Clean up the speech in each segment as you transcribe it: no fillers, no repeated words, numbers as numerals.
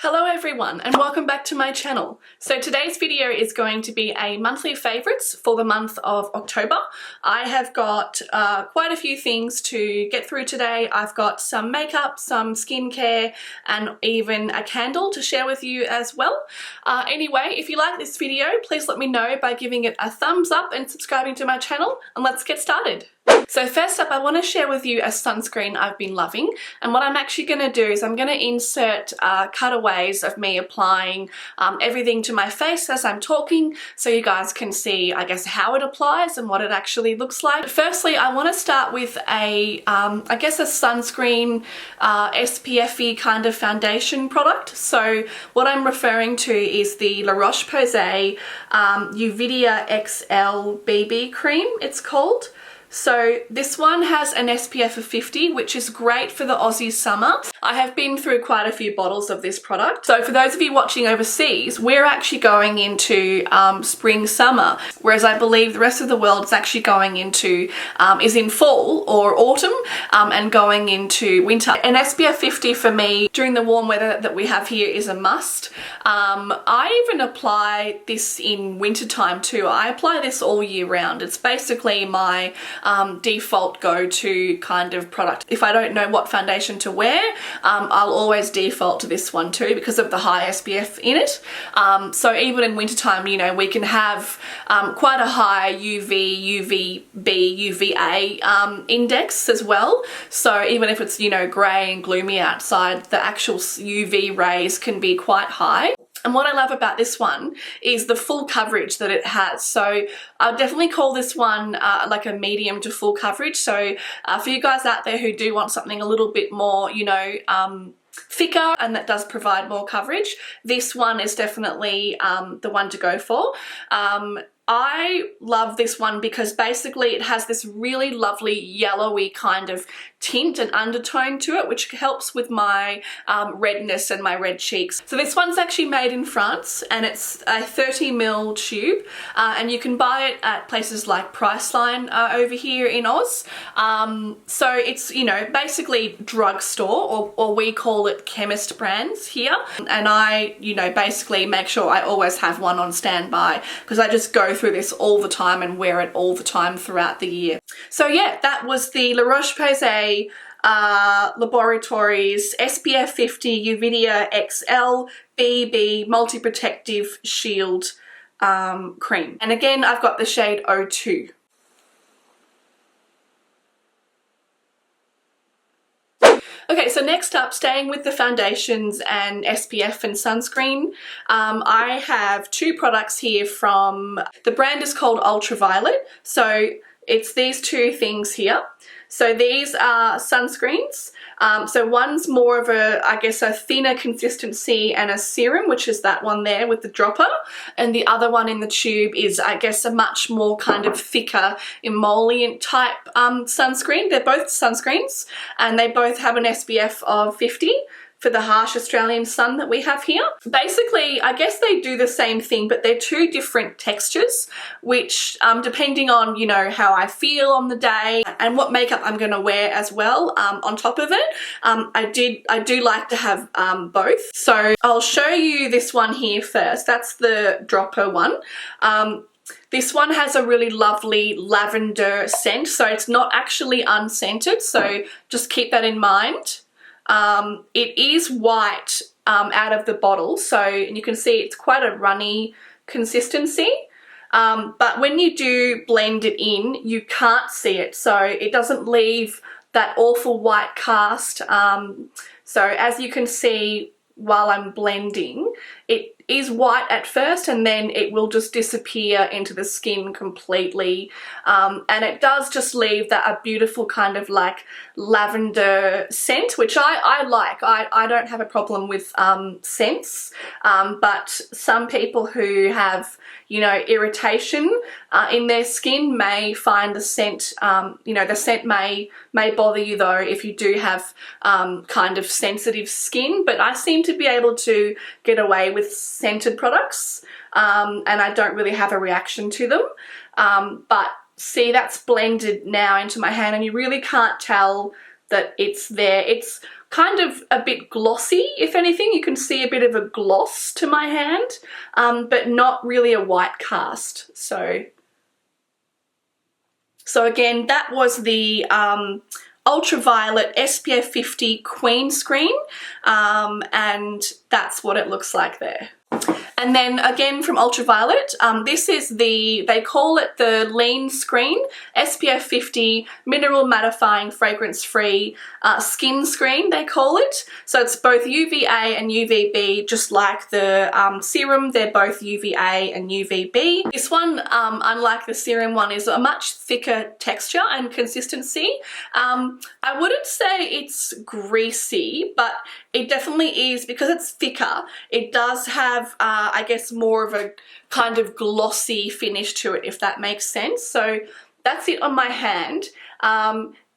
Hello everyone and welcome back to my channel. So today's video is going to be a monthly favourites for the month of October. I have got quite a few things to get through today. I've got some makeup, some skincare and even a candle to share with you as well. Anyway, if you like this video, please let me know by giving it a thumbs up and subscribing to my channel, and let's get started. So first up, I want to share with you a sunscreen I've been loving, and what I'm actually going to do is I'm going to insert cutaways of me applying everything to my face as I'm talking, so you guys can see, I guess, how it applies and what it actually looks like. But firstly, I want to start with a, I guess, a sunscreen SPF-y kind of foundation product. So what I'm referring to is the Roche-Posay Uvidea XL BB cream, it's called. So this one has an SPF of 50, which is great for the Aussie summer. I have been through quite a few bottles of this product. So for those of you watching overseas, we're actually going into spring, summer, whereas I believe the rest of the world is actually going into, is in fall or autumn and going into winter. An SPF 50 for me during the warm weather that we have here is a must. I even apply this in winter time too. I apply this all year round. It's basically my default go-to kind of product. If I don't know what foundation to wear, I'll always default to this one too because of the high SPF in it. So even in wintertime, you know, we can have quite a high UV, UVB, UVA index as well. So even if it's, you know, grey and gloomy outside, the actual UV rays can be quite high. And what I love about this one is the full coverage that it has. So I'll definitely call this one like a medium to full coverage. So for you guys out there who do want something a little bit more, you know, thicker and that does provide more coverage, this one is definitely the one to go for. I love this one because basically it has this really lovely yellowy kind of tint and undertone to it, which helps with my redness and my red cheeks. So this one's actually made in France and it's a 30ml tube and you can buy it at places like Priceline over here in Oz. So it's, you know, basically drugstore or we call it chemist brands here. And I, you know, basically make sure I always have one on standby because I just go through this all the time and wear it all the time throughout the year. So yeah, that was the La Roche-Posay Laboratories SPF 50 Uvidea XL BB Multi-Protective Shield cream. And again, I've got the shade 02. Okay, so next up, staying with the foundations and SPF and sunscreen, I have two products here from, the brand is called Ultraviolet. So it's these two things here. So these are sunscreens. So one's more of a, I guess, a thinner consistency and a serum, which is that one there with the dropper. And the other one in the tube is, I guess, a much more kind of thicker emollient type sunscreen. They're both sunscreens and they both have an SPF of 50. For the harsh Australian sun that we have here. Basically, I guess they do the same thing, but they're two different textures, which depending on, you know, how I feel on the day and what makeup I'm going to wear as well on top of it, I do like to have both. So I'll show you this one here first. That's the dropper one. This one has a really lovely lavender scent, so it's not actually unscented, so just keep that in mind. It is white out of the bottle, so you can see it's quite a runny consistency, but when you do blend it in, you can't see it, so it doesn't leave that awful white cast. So as you can see while I'm blending, it is white at first and then it will just disappear into the skin completely, and it does just leave that a beautiful kind of like lavender scent, which I like. I don't have a problem with scents, but some people who have, you know, irritation in their skin may find the scent, you know, the scent may bother you though if you do have kind of sensitive skin, but I seem to be able to get away with scented products and I don't really have a reaction to them. But see, that's blended now into my hand and you really can't tell that it's there. It's kind of a bit glossy, if anything. You can see a bit of a gloss to my hand, but not really a white cast. So again, that was the Ultraviolet SPF 50 Queen Screen, and that's what it looks like there. And then again from Ultraviolet, this is they call it the Lean Screen, SPF 50 Mineral Mattifying Fragrance Free Skin Screen, they call it. So it's both UVA and UVB, just like the serum, they're both UVA and UVB. This one, unlike the serum one, is a much thicker texture and consistency. I wouldn't say it's greasy, but it definitely is, because it's thicker, it does have I guess more of a kind of glossy finish to it, if that makes sense. So that's it on my hand.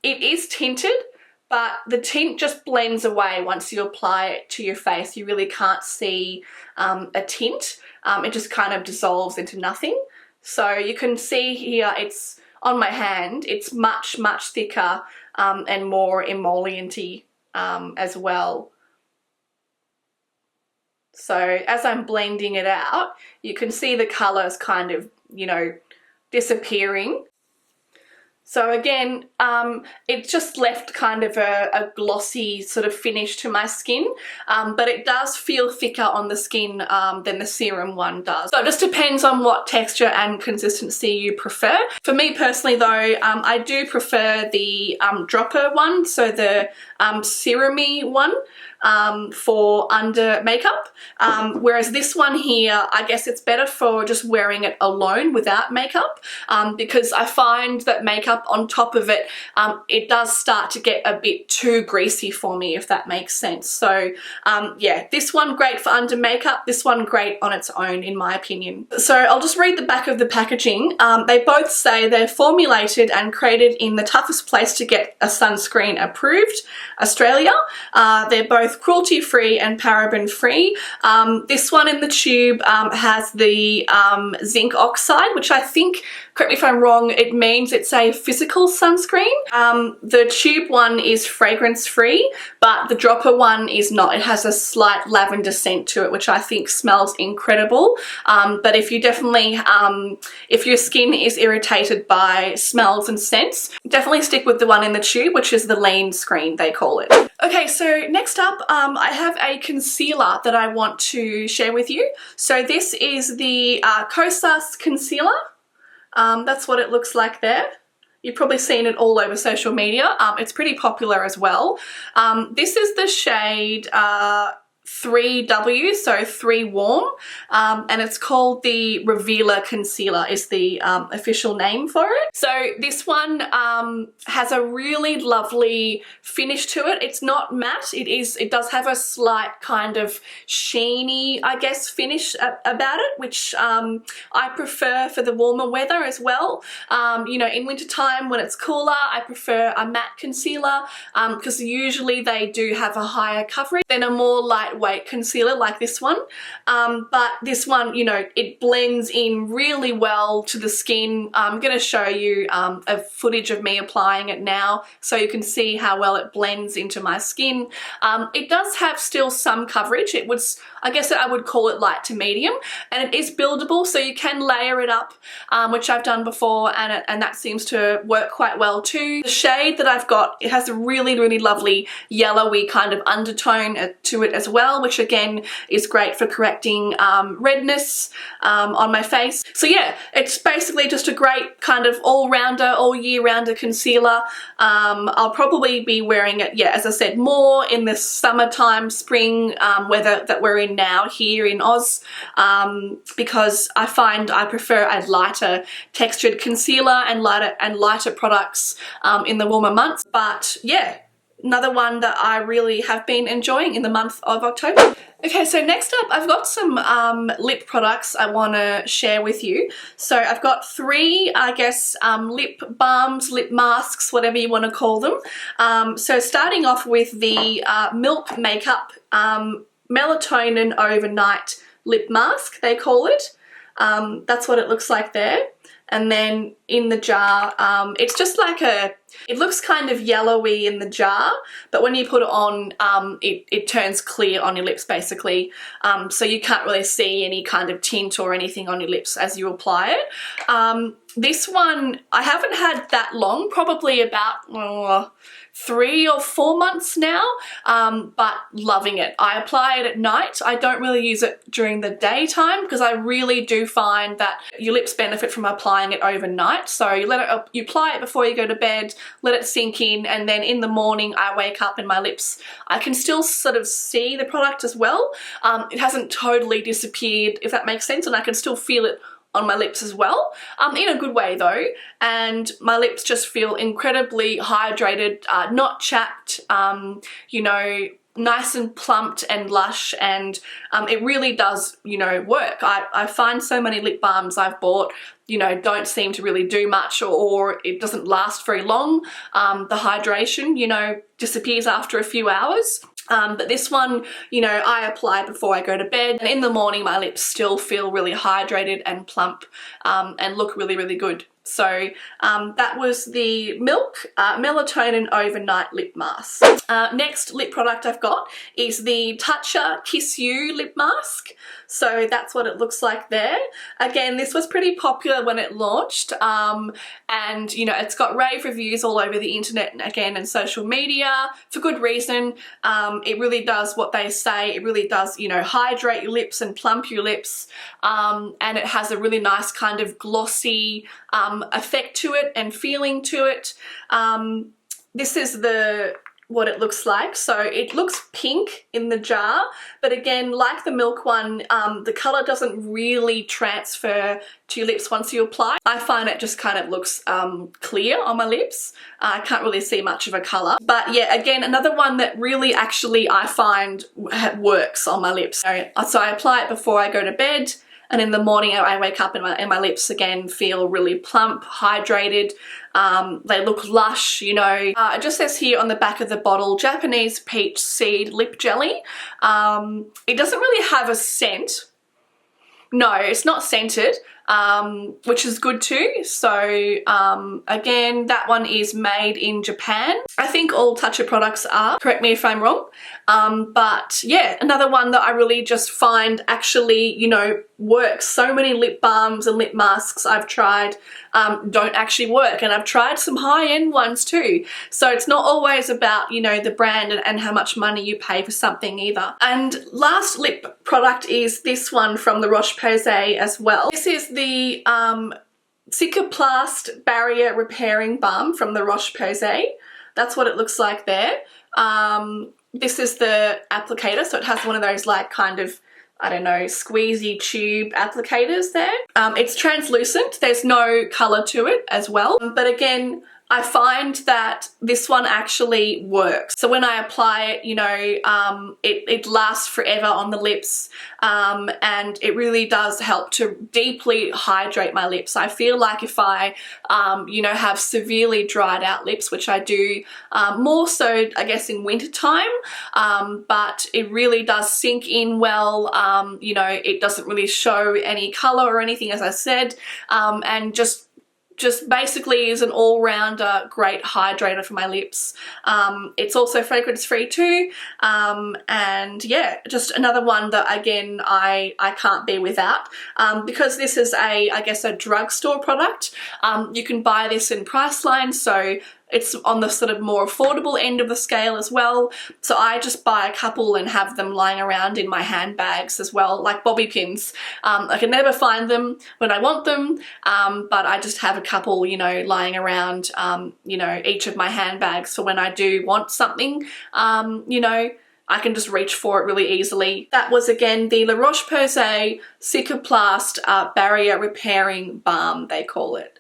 It is tinted, but the tint just blends away once you apply it to your face. You really can't see a tint. It just kind of dissolves into nothing. So you can see here, it's on my hand, it's much, much thicker and more emollient-y as well. So as I'm blending it out, you can see the colours kind of, you know, disappearing. So again, it just left kind of a glossy sort of finish to my skin, but it does feel thicker on the skin than the serum one does. So it just depends on what texture and consistency you prefer. For me personally though, I do prefer the dropper one, so the serum-y one. For under makeup, whereas this one here, I guess it's better for just wearing it alone without makeup, because I find that makeup on top of it, it does start to get a bit too greasy for me, if that makes sense. So yeah, this one great for under makeup, this one great on its own in my opinion. So I'll just read the back of the packaging. They both say they're formulated and created in the toughest place to get a sunscreen approved, Australia. They're both cruelty-free and paraben-free. This one in the tube has the zinc oxide, which I think, correct me if I'm wrong, it means it's a physical sunscreen. The tube one is fragrance-free, but the dropper one is not. It has a slight lavender scent to it, which I think smells incredible. But if you definitely, if your skin is irritated by smells and scents, definitely stick with the one in the tube, which is the Lean Screen, they call it. Okay, so next up, I have a concealer that I want to share with you. So this is the Kosas Concealer. That's what it looks like there. You've probably seen it all over social media. It's pretty popular as well. This is the shade 3W, so 3 warm, and it's called the Revealer Concealer is the official name for it. So this one has a really lovely finish to it. It's not matte, it does have a slight kind of sheeny, I guess, finish about it, which I prefer for the warmer weather as well. You know, in winter time when it's cooler, I prefer a matte concealer because usually they do have a higher coverage than a more lightweight concealer like this one, but this one, you know, it blends in really well to the skin. I'm going to show you a footage of me applying it now so you can see how well it blends into my skin. It does have still some coverage. It was, I guess I would call it light to medium, and it is buildable, so you can layer it up, which I've done before, and that seems to work quite well too. The shade that I've got, it has a really, really lovely yellowy kind of undertone to it as well, which again is great for correcting redness on my face. So yeah, it's basically just a great kind of all-rounder, all year rounder concealer. I'll probably be wearing it, yeah, as I said, more in the summertime, spring weather that we're in now here in Oz, because I find I prefer a lighter textured concealer and lighter products in the warmer months. But yeah, another one that I really have been enjoying in the month of October. Okay, so next up I've got some lip products I want to share with you. So I've got 3, I guess, lip balms, lip masks, whatever you want to call them. So starting off with the Milk Makeup Melatonin Overnight Lip Mask, they call it. That's what it looks like there. and then in the jar, it's just like it looks kind of yellowy in the jar, but when you put it on, it turns clear on your lips basically, so you can't really see any kind of tint or anything on your lips as you apply it. This one I haven't had that long, probably about 3 or 4 months now, but loving it. I apply it at night. I don't really use it during the daytime because I really do find that your lips benefit from applying it overnight. So you apply it before you go to bed, let it sink in, and then in the morning I wake up and my lips, I can still sort of see the product as well. It hasn't totally disappeared, if that makes sense, and I can still feel it on my lips as well, in a good way though, and my lips just feel incredibly hydrated, not chapped, you know, nice and plumped and lush, and it really does, you know, work. I find so many lip balms I've bought, you know, don't seem to really do much, or it doesn't last very long. The hydration, you know, disappears after a few hours. But this one, you know, I apply before I go to bed, and in the morning my lips still feel really hydrated and plump, and look really, really good. So that was the Milk Melatonin Overnight Lip Mask. Next lip product I've got is the Tatcha Kissu Lip Mask. So that's what it looks like there. Again, this was pretty popular when it launched, and you know, it's got rave reviews all over the internet and again and social media for good reason. It really does what they say. It really does, you know, hydrate your lips and plump your lips, and it has a really nice kind of glossy effect to it and feeling to it. This is what it looks like. So it looks pink in the jar, but again, like the Milk one, the colour doesn't really transfer to your lips once you apply. I find it just kind of looks clear on my lips. I can't really see much of a colour. But yeah, again, another one that really actually I find works on my lips. So I apply it before I go to bed, and in the morning I wake up and my lips again feel really plump, hydrated. They look lush, you know. It just says here on the back of the bottle, Japanese peach seed lip jelly. It doesn't really have a scent. No, it's not scented, which is good too. So again, that one is made in Japan. I think all Tatcha products are, correct me if I'm wrong. But yeah, another one that I really just find actually, you know, works. So many lip balms and lip masks I've tried don't actually work, and I've tried some high-end ones too. So it's not always about, you know, the brand and how much money you pay for something either. And last lip product is this one from the Roche-Posay as well. This is the Cicaplast Barrier Repairing Balm from the Roche-Posay. That's what it looks like there. This is the applicator, so it has one of those like kind of, I don't know, squeezy tube applicators there. It's translucent, there's no colour to it as well. But again, I find that this one actually works. So when I apply it, you know, it lasts forever on the lips, and it really does help to deeply hydrate my lips. I feel like if I, you know, have severely dried out lips, which I do more so, I guess, in winter time, but it really does sink in well. You know, it doesn't really show any colour or anything, as I said, and just basically is an all-rounder great hydrator for my lips. It's also fragrance free too, and yeah, just another one that again I can't be without, because this is I guess a drugstore product. You can buy this in Priceline, so it's on the sort of more affordable end of the scale as well. So I just buy a couple and have them lying around in my handbags as well, like bobby pins. I can never find them when I want them, but I just have a couple, you know, lying around, you know, each of my handbags for when I do want something, you know, I can just reach for it really easily. That was again the La Roche-Posay Cicaplast Barrier Repairing Balm, they call it.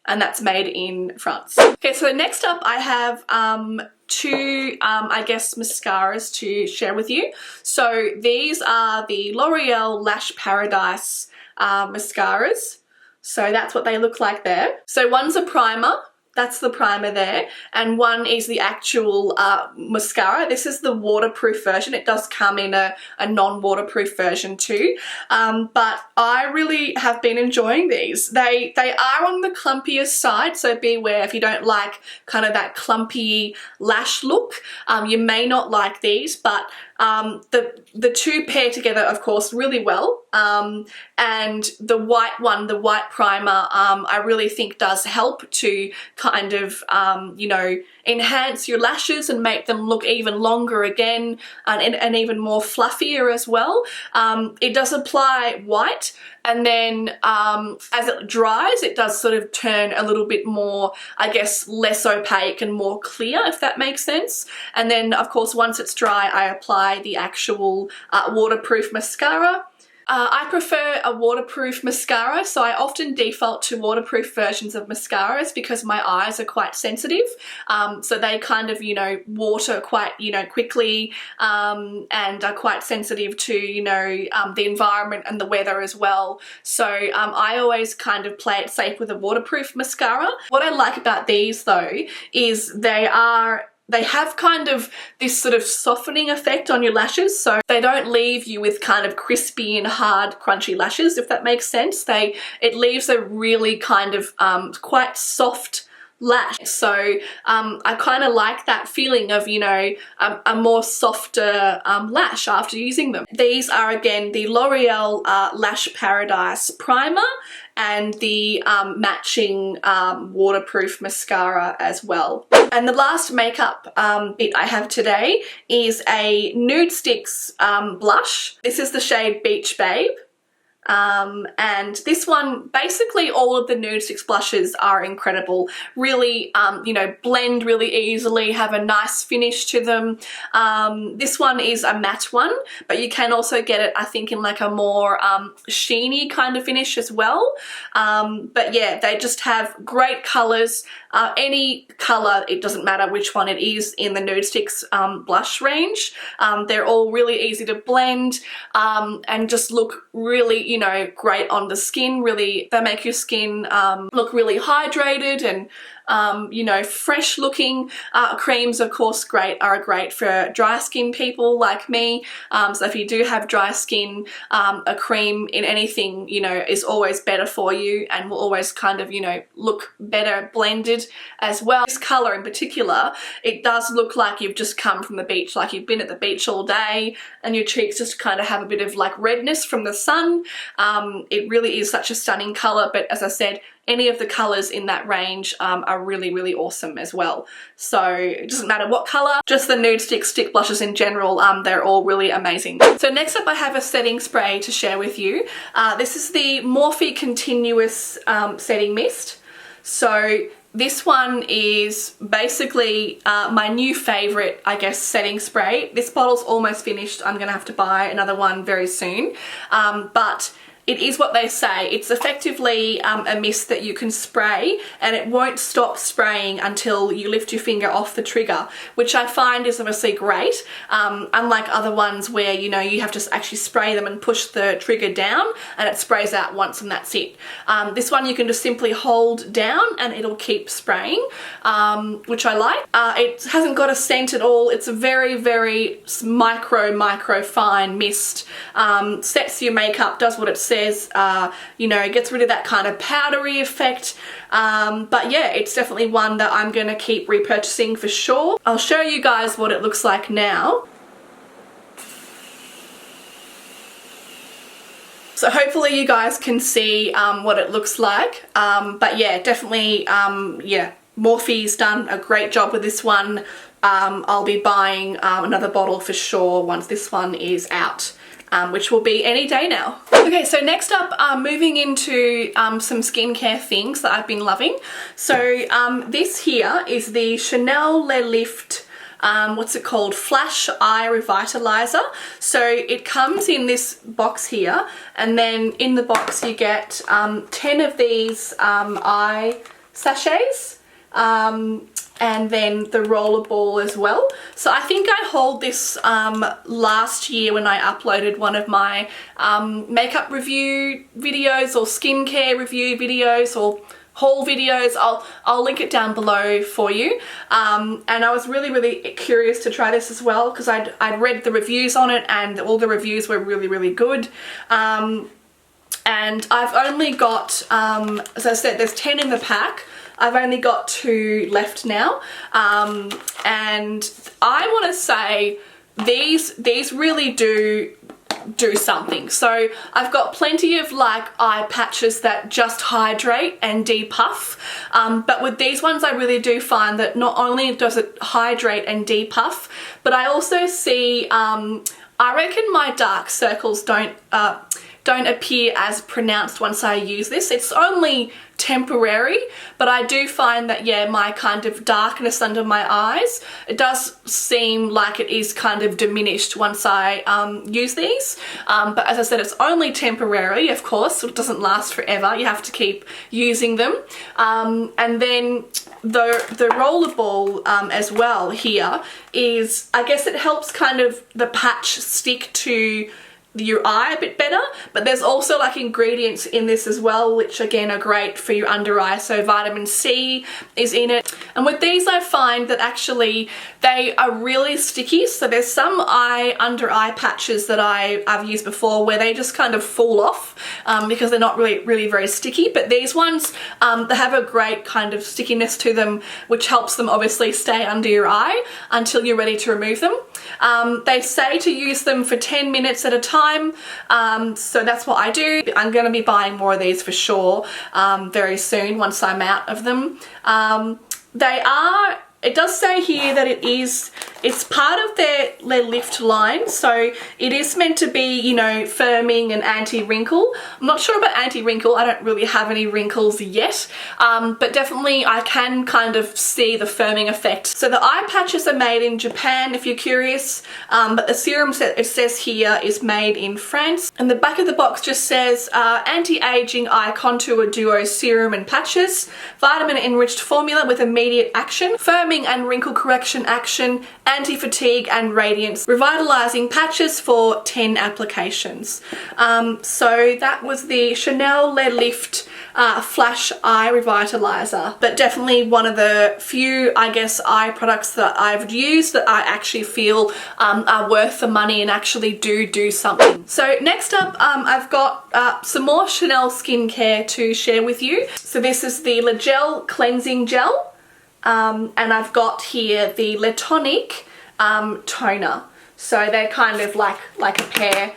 And that's made in France. Okay, so next up I have two, I guess, mascaras to share with you. So these are the L'Oreal Lash Paradise mascaras. So that's what they look like there. So one's a primer, that's the primer there, and one is the actual mascara. This is the waterproof version. It does come in a non-waterproof version too, but I really have been enjoying these. They are on the clumpier side, so beware if you don't like kind of that clumpy lash look. You may not like these, but the two pair together, of course, really well. And the white one, the white primer, I really think does help to kind of, you know, enhance your lashes and make them look even longer again, and even more fluffier as well. It does apply white, and then as it dries, it does sort of turn a little bit more, I guess, less opaque and more clear, if that makes sense. And then, of course, once it's dry, I apply the actual waterproof mascara. I prefer a waterproof mascara, so I often default to waterproof versions of mascaras because my eyes are quite sensitive. So they kind of, you know, water quite, you know, quickly, and are quite sensitive to, you know, the environment and the weather as well. So I always kind of play it safe with a waterproof mascara. What I like about these though is they have kind of this sort of softening effect on your lashes, so they don't leave you with kind of crispy and hard crunchy lashes, if that makes sense. It leaves a really kind of quite soft lash. So I kind of like that feeling of, you know, a more softer lash after using them. These are again the L'Oreal Lash Paradise Primer and the matching waterproof mascara as well. And the last makeup bit I have today is a Nudestix blush. This is the shade Beach Babe. And this one, basically all of the Nudestix blushes are incredible. Really, you know, blend really easily, have a nice finish to them. This one is a matte one, but you can also get it, I think, in like a more sheeny kind of finish as well. But yeah, they just have great colors. Any color, it doesn't matter which one it is in the Nudestix blush range. They're all really easy to blend and just look really, you know, great on the skin. Really, they make your skin look really hydrated and you know, fresh looking. Creams, of course, are great for dry skin people like me. So if you do have dry skin, a cream in anything, you know, is always better for you and will always kind of, you know, look better blended as well. This color in particular, it does look like you've just come from the beach, like you've been at the beach all day and your cheeks just kind of have a bit of like redness from the sun. It really is such a stunning color, but as I said, any of the colours in that range are really, really awesome as well. So it doesn't matter what colour, just the Nudestix stick blushes in general, they're all really amazing. So next up I have a setting spray to share with you. This is the Morphe Continuous Setting Mist. So this one is basically my new favourite, I guess, setting spray. This bottle's almost finished. I'm going to have to buy another one very soon. But it is what they say. It's effectively a mist that you can spray and it won't stop spraying until you lift your finger off the trigger, which I find is obviously great. Unlike other ones where, you know, you have to actually spray them and push the trigger down and it sprays out once and that's it. This one you can just simply hold down and it'll keep spraying, which I like. It hasn't got a scent at all. It's a very, very micro fine mist. Sets your makeup, does what it says, you know, gets rid of that kind of powdery effect. But yeah, it's definitely one that I'm going to keep repurchasing for sure. I'll show you guys what it looks like now. So hopefully you guys can see what it looks like. But yeah, definitely, yeah, Morphe's done a great job with this one. I'll be buying another bottle for sure once this one is out. Which will be any day now. Okay, so next up, moving into some skincare things that I've been loving. So this here is the Chanel Lift, what's it called? Flash Eye Revitalizer. So it comes in this box here, and then in the box you get 10 of these eye sachets. And then the roller ball as well. So I think I hauled this last year when I uploaded one of my makeup review videos or skincare review videos, or haul videos. I'll link it down below for you. And I was really curious to try this as well because I'd read the reviews on it and all the reviews were really good. And I've only got, as I said, there's 10 in the pack. I've only got 2 left now. And I want to say these really do something. So I've got plenty of like eye patches that just hydrate and depuff, but with these ones I really do find that not only does it hydrate and depuff, but I also see I reckon my dark circles don't appear as pronounced once I use this. It's only temporary, but I do find that, yeah, my kind of darkness under my eyes, it does seem like it is kind of diminished once I use these. But as I said, it's only temporary, of course. It doesn't last forever. You have to keep using them. And then the rollerball as well here is, I guess it helps kind of the patch stick to your eye a bit better, but there's also like ingredients in this as well which again are great for your under eye. So vitamin C is in it, and with these I find that actually they are really sticky. So there's some under eye patches that I've used before where they just kind of fall off because they're not really very sticky, but these ones they have a great kind of stickiness to them which helps them obviously stay under your eye until you're ready to remove them. They say to use them for 10 minutes at a time. So that's what I do. I'm going to be buying more of these for sure very soon once I'm out of them. It does say here that it's part of their lift line, so it is meant to be, you know, firming and anti-wrinkle. I'm not sure about anti-wrinkle. I don't really have any wrinkles yet, but definitely I can kind of see the firming effect. So the eye patches are made in Japan, if you're curious, but the serum it says here is made in France. And the back of the box just says anti-aging eye contour duo serum and patches, vitamin enriched formula with immediate action, firming and wrinkle correction action, anti-fatigue and radiance, revitalizing patches for 10 applications. So that was the Chanel Le Lift Flash Eye Revitalizer, but definitely one of the few, I guess, eye products that I've used that I actually feel are worth the money and actually do something. So next up, I've got some more Chanel skincare to share with you. So this is the Lagel Cleansing Gel. And I've got here the Tonique toner. So they're kind of like a pair.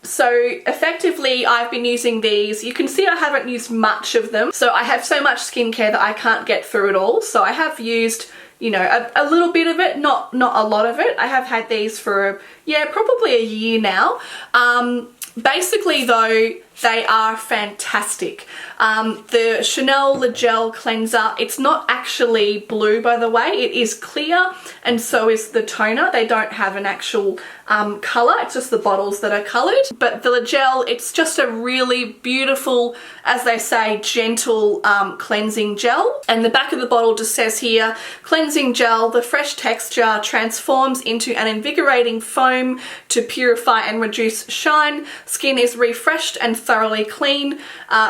So effectively I've been using these. You can see I haven't used much of them. So I have so much skincare that I can't get through it all. So I have used, you know, a little bit of it, not a lot of it. I have had these for, yeah, probably a year now. Basically though, they are fantastic. The Chanel Lagel Cleanser, it's not actually blue, by the way. It is clear, and so is the toner. They don't have an actual colour. It's just the bottles that are coloured. But the Lagel, it's just a really beautiful, as they say, gentle cleansing gel. And the back of the bottle just says here, cleansing gel, the fresh texture transforms into an invigorating foam to purify and reduce shine. Skin is refreshed and thoroughly clean.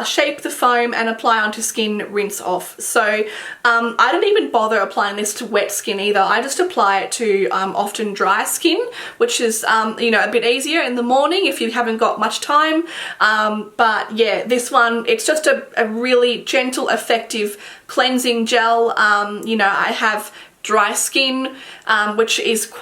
Shape the foam and apply onto skin, rinse off. So I don't even bother applying this to wet skin either. I just apply it to often dry skin, which is you know, a bit easier in the morning if you haven't got much time. But yeah, this one, it's just a really gentle, effective cleansing gel. You know, I have dry skin, which is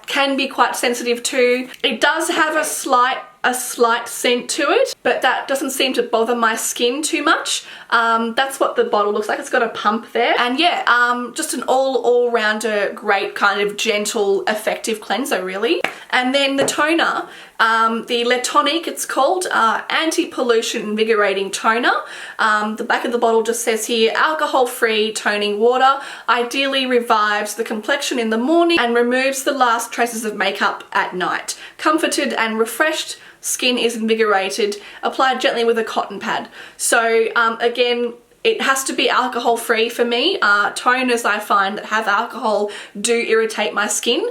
can be quite sensitive too. It does have a slight scent to it, but that doesn't seem to bother my skin too much. That's what the bottle looks like. It's got a pump there, and yeah, just an all-rounder great kind of gentle, effective cleanser really. And then the toner, the Tonique, it's called, anti-pollution invigorating toner. The back of the bottle just says here, alcohol-free toning water, ideally revives the complexion in the morning and removes the last traces of makeup at night. Comforted and refreshed, skin is invigorated, applied gently with a cotton pad. So again, it has to be alcohol free for me. Toners I find that have alcohol do irritate my skin.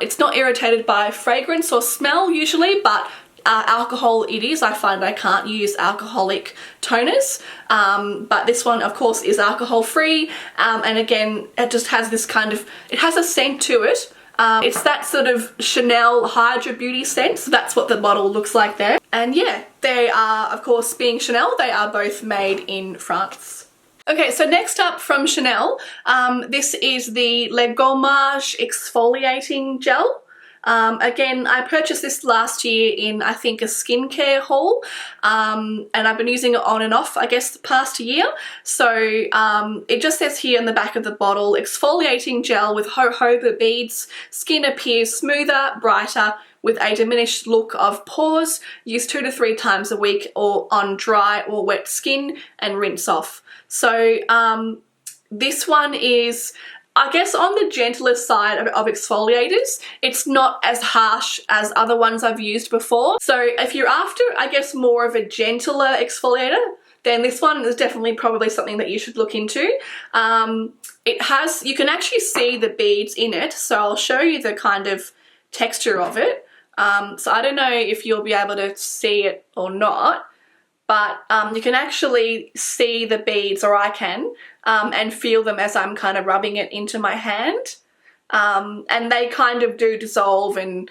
It's not irritated by fragrance or smell usually, but alcohol it is. I find I can't use alcoholic toners, but this one of course is alcohol free, and again it just has this kind of, it has a scent to it. It's that sort of Chanel Hydra Beauty scent, so that's what the bottle looks like there. And yeah, they are, of course, being Chanel, they are both made in France. Okay, so next up from Chanel, this is the Legolash Exfoliating Gel. Again, I purchased this last year in, I think, a skincare haul, and I've been using it on and off, I guess, the past year. So it just says here in the back of the bottle, exfoliating gel with jojoba beads, skin appears smoother, brighter, with a diminished look of pores, use 2 to 3 times a week or on dry or wet skin and rinse off. So this one is, I guess, on the gentler side of exfoliators. It's not as harsh as other ones I've used before. So if you're after, I guess, more of a gentler exfoliator, then this one is definitely probably something that you should look into. It has, you can actually see the beads in it, so I'll show you the kind of texture of it. So I don't know if you'll be able to see it or not, but you can actually see the beads, or I can, and feel them as I'm kind of rubbing it into my hand. And they kind of do dissolve and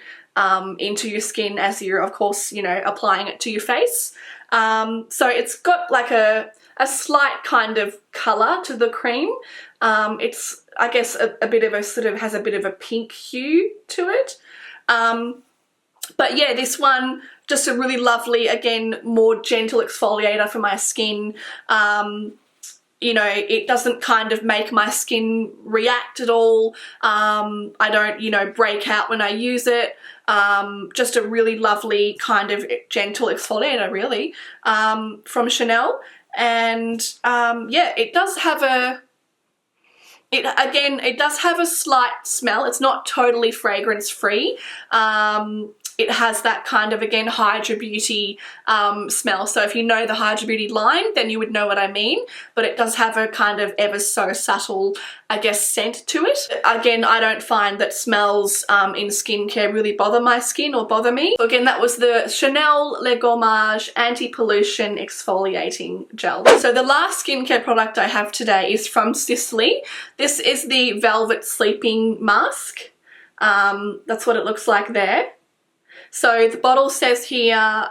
into your skin as you're, of course, you know, applying it to your face. So it's got like a slight kind of colour to the cream. It's, I guess, a bit of a sort of, has a bit of a pink hue to it. But yeah, this one, just a really lovely, again, more gentle exfoliator for my skin. You know, it doesn't kind of make my skin react at all. I don't, you know, break out when I use it. Just a really lovely kind of gentle exfoliator, really, from Chanel. And yeah, it does have a, it does have a slight smell. It's not totally fragrance free. It has that kind of, again, Hydra Beauty smell. So if you know the Hydra Beauty line, then you would know what I mean. But it does have a kind of ever so subtle, I guess, scent to it. Again, I don't find that smells in skincare really bother my skin or bother me. So again, that was the Chanel Legolash Anti-Pollution Exfoliating Gel. So the last skincare product I have today is from Sisley. This is the Velvet Sleeping Mask. That's what it looks like there. So the bottle says here,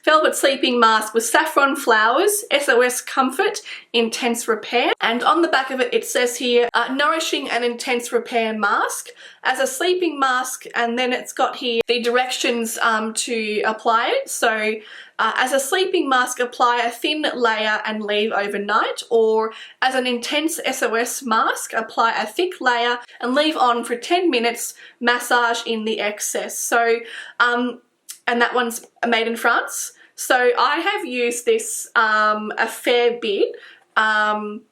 Velvet Sleeping Mask with Saffron Flowers, SOS Comfort, Intense Repair. And on the back of it, it says here, Nourishing and Intense Repair Mask as a sleeping mask. And then it's got here the directions to apply it. So as a sleeping mask, apply a thin layer and leave overnight, or as an intense SOS mask, apply a thick layer and leave on for 10 minutes, massage in the excess. So, and that one's made in France. So I have used this a fair bit, and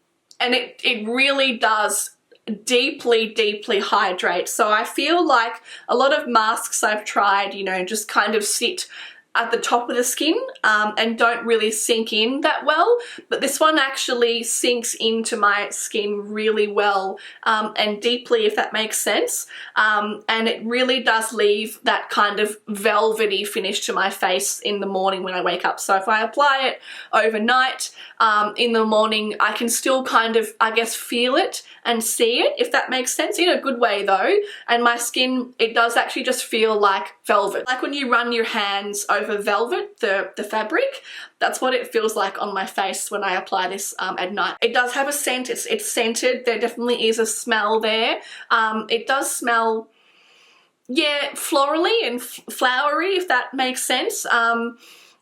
it really does deeply hydrate. So I feel like a lot of masks I've tried, you know, just kind of sit at the top of the skin and don't really sink in that well, but this one actually sinks into my skin really well and deeply, if that makes sense, and it really does leave that kind of velvety finish to my face in the morning when I wake up. So if I apply it overnight, in the morning I can still kind of, I guess, feel it and see it, if that makes sense, in a good way though, and my skin, it does actually just feel like velvet. Like when you run your hands over velvet, the fabric, that's what it feels like on my face when I apply this at night. It does have a scent, it's scented, there definitely is a smell there. It does smell, yeah, florally and flowery, if that makes sense.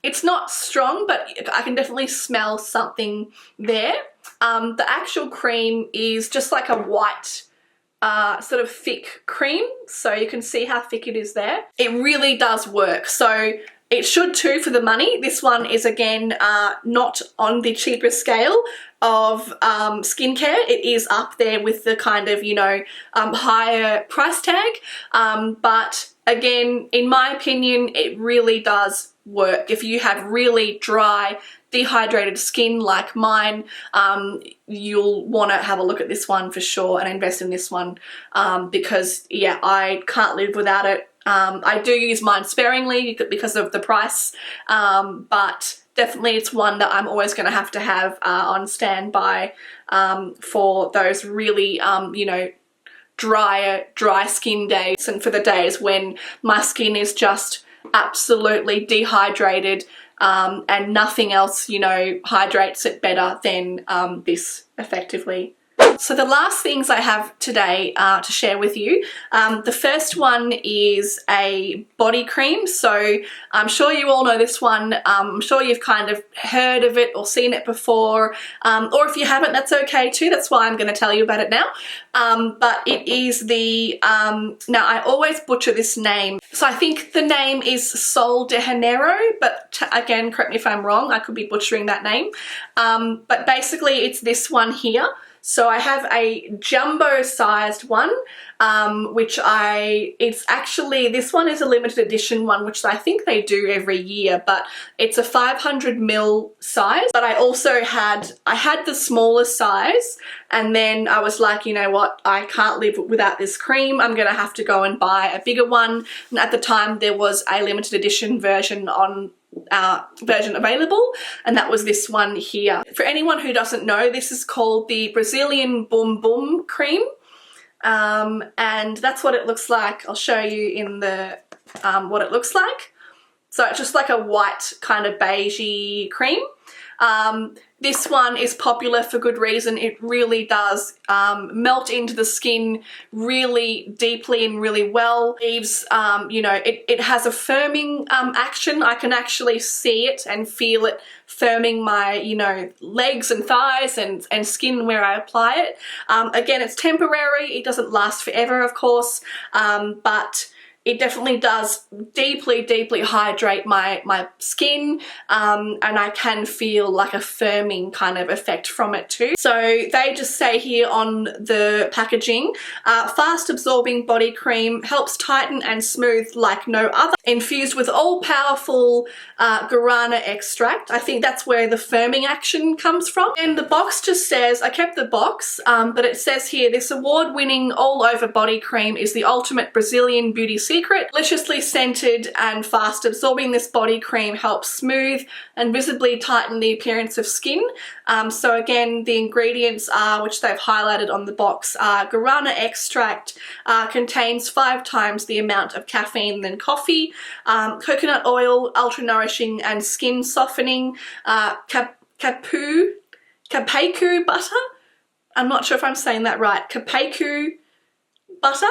It's not strong, but I can definitely smell something there. The actual cream is just like a white, sort of thick cream, so you can see how thick it is there. It really does work, so it should too for the money. This one is, again, not on the cheaper scale of skincare. It is up there with the kind of, you know, higher price tag, but again, in my opinion, it really does work. If you have really dry, dehydrated skin like mine, you'll want to have a look at this one for sure and invest in this one, because yeah, I can't live without it. I do use mine sparingly because of the price, but definitely it's one that I'm always going to have on standby for those really, you know, dry skin days, and for the days when my skin is just absolutely dehydrated and nothing else, you know, hydrates it better than this effectively. So the last things I have today to share with you, the first one is a body cream. So I'm sure you all know this one. I'm sure you've kind of heard of it or seen it before, or if you haven't, that's okay too. That's why I'm going to tell you about it now. But it is the, now I always butcher this name. So I think the name is Sol de Janeiro, but again, correct me if I'm wrong, I could be butchering that name. But basically it's this one here. So I have a jumbo sized one, it's actually, this one is a limited edition one, which I think they do every year, but it's a 500 ml size. But I had the smaller size, and then I was like, you know what, I can't live without this cream. I'm gonna have to go and buy a bigger one. And at the time there was a limited edition version available, and that was this one here. For anyone who doesn't know, this is called the Brazilian Boom Boom cream, and that's what it looks like. I'll show you in the what it looks like. So it's just like a white kind of beigey cream. This one is popular for good reason. It really does melt into the skin really deeply and really well. Leaves, you know, it has a firming action. I can actually see it and feel it firming my, you know, legs and thighs and skin where I apply it. Again, it's temporary. It doesn't last forever, of course, but it definitely does deeply, deeply hydrate my skin, and I can feel like a firming kind of effect from it too. So they just say here on the packaging, fast absorbing body cream, helps tighten and smooth like no other, infused with all-powerful guarana extract. I think that's where the firming action comes from. And the box just says, I kept the box, but it says here, this award-winning all-over body cream is the ultimate Brazilian beauty secret. Deliciously scented and fast absorbing, this body cream helps smooth and visibly tighten the appearance of skin. So again, the ingredients are, which they've highlighted on the box, guarana extract, contains 5 times the amount of caffeine than coffee, coconut oil, ultra nourishing and skin softening, capecu butter. I'm not sure if I'm saying that right. Capecu butter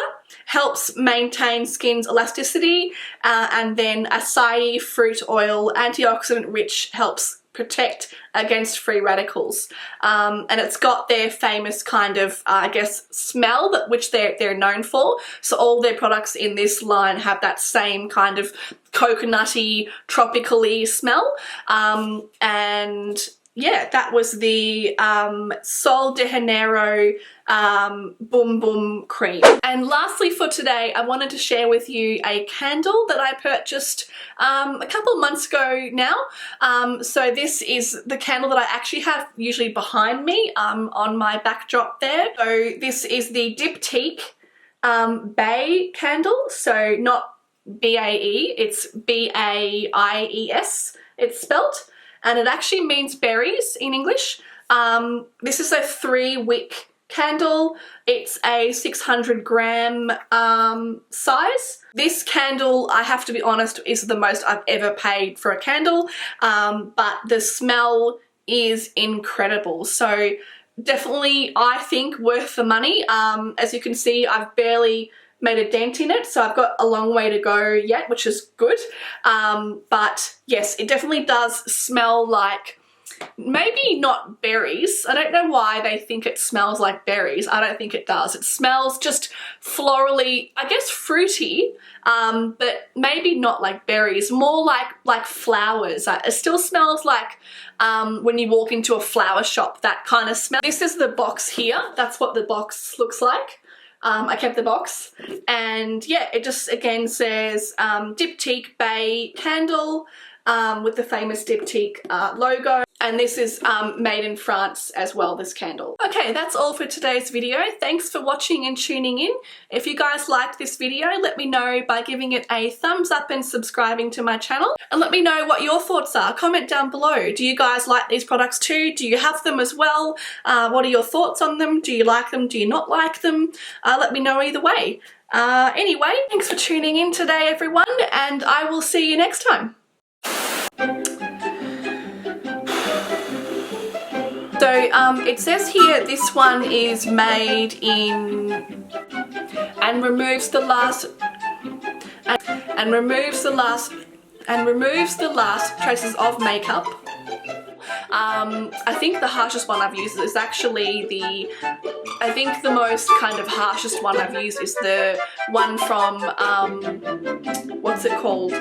helps maintain skin's elasticity, and then acai fruit oil, antioxidant rich, helps protect against free radicals. And it's got their famous kind of, I guess, smell which they're known for. So all their products in this line have that same kind of coconutty, tropically smell. And yeah, that was the Sol de Janeiro Boom Boom cream. And lastly for today, I wanted to share with you a candle that I purchased a couple months ago now. So this is the candle that I actually have usually behind me on my backdrop there. So this is the Diptyque Bae Candle, so not B-A-E, it's B-A-I-E-S, it's spelt. And it actually means berries in English. This is a 3-wick candle. It's a 600 gram size. This candle, I have to be honest, is the most I've ever paid for a candle, but the smell is incredible. So definitely, I think, worth the money. As you can see, I've barely made a dent in it, so I've got a long way to go yet, which is good. But yes, it definitely does smell like, maybe not berries. I don't know why they think it smells like berries. I don't think it does. It smells just florally, I guess fruity, but maybe not like berries, more like flowers. It still smells like when you walk into a flower shop, that kind of smell. This is the box here. That's what the box looks like. I kept the box, and yeah, it just again says Diptyque Bae Candle, with the famous Diptyque logo. And this is made in France as well, this candle. Okay, that's all for today's video. Thanks for watching and tuning in. If you guys liked this video, let me know by giving it a thumbs up and subscribing to my channel. And let me know what your thoughts are. Comment down below. Do you guys like these products too? Do you have them as well? What are your thoughts on them? Do you like them? Do you not like them? Let me know either way. Anyway, thanks for tuning in today, everyone, and I will see you next time. So it says here this one is made in and removes the last traces of makeup. I think the harshest one I've used is actually I think the most kind of harshest one I've used is the one from what's it called?